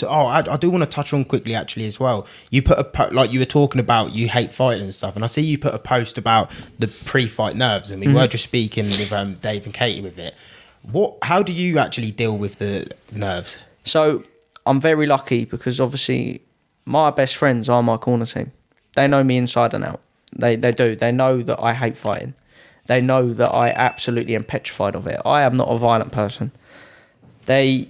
I do want to touch on quickly actually as well. You put like you were talking about you hate fighting and stuff, and I see you put a post about the pre-fight nerves, and we were just speaking with Dave and Katie with it. How do you actually deal with the nerves? So I'm very lucky because obviously my best friends are my corner team. They know me inside and out. They do. They know that I hate fighting. They know that I absolutely am petrified of it. I am not a violent person. They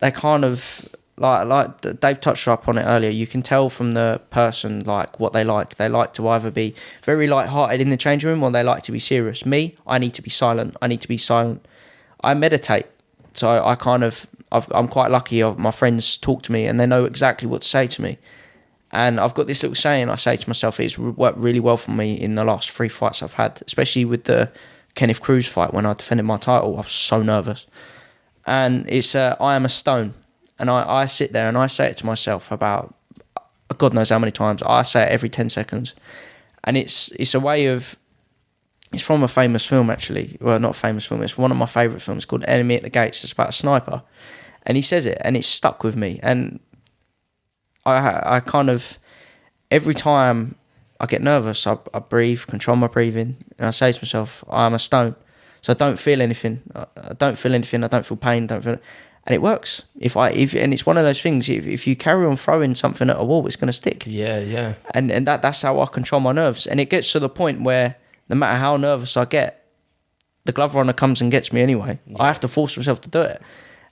kind of like Dave touched up on it earlier. You can tell from the person like what they like. They like to either be very light-hearted in the changing room or they like to be serious. Me, I need to be silent. I meditate, so I'm quite lucky. My friends talk to me and they know exactly what to say to me. And I've got this little saying I say to myself. It's worked really well for me in the last 3 fights I've had, especially with the Kenneth Cruz fight when I defended my title. I was so nervous. And it's I am a stone. And I sit there and I say it to myself about God knows how many times. I say it every 10 seconds. And it's a way of... It's from a famous film, actually. Well, not a famous film. It's one of my favourite films called Enemy at the Gates. It's about a sniper. And he says it and it's stuck with me. And I kind of... Every time I get nervous, I breathe, control my breathing. And I say to myself, I am a stone. So I don't feel anything. I don't feel pain, and it works. And it's one of those things. If you carry on throwing something at a wall, it's going to stick. Yeah. And that's how I control my nerves. And it gets to the point where no matter how nervous I get, the glove runner comes and gets me anyway. Yeah. I have to force myself to do it.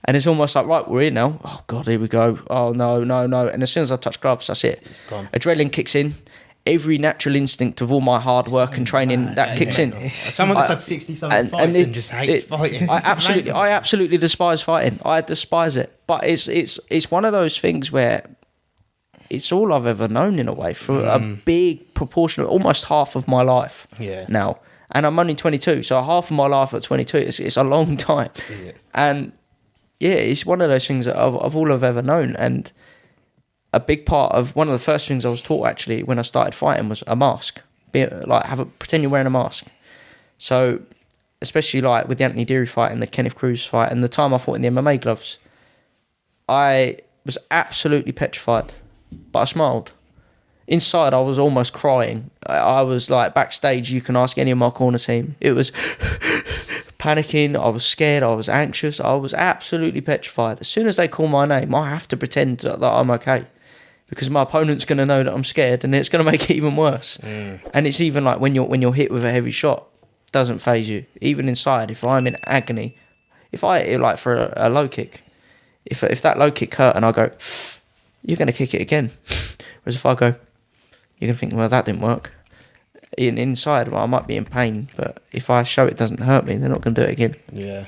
And it's almost like, right, we're here now. Oh God, here we go. Oh no. And as soon as I touch gloves, that's it. It's gone. Adrenaline kicks in. Every natural instinct of all my hard work and training kicks in. Someone that's had 60-something fights and just hates fighting. I absolutely despise fighting. I despise it. But it's one of those things where it's all I've ever known in a way for a big proportion, almost half of my life now. And I'm only 22, so half of my life at 22, it's a long time. Yeah. And yeah, it's one of those things that of all I've ever known. And a big part of one of the first things I was taught actually when I started fighting was a mask. Pretend you're wearing a mask. So, especially like with the Anthony Deary fight and the Kenneth Cruz fight and the time I fought in the MMA gloves, I was absolutely petrified, but I smiled. Inside, I was almost crying. I was like backstage. You can ask any of my corner team. It was panicking. I was scared. I was anxious. I was absolutely petrified. As soon as they call my name, I have to pretend that I'm okay. Because my opponent's going to know that I'm scared and it's going to make it even worse. And it's even like when you're hit with a heavy shot, it doesn't faze you. Even inside, if I'm in agony, if I like for a low kick, if that low kick hurt and I go, you're going to kick it again. Whereas if I go, you're going to think, well, that didn't work. Inside, well, I might be in pain, but if I show it doesn't hurt me, they're not going to do it again. Yeah.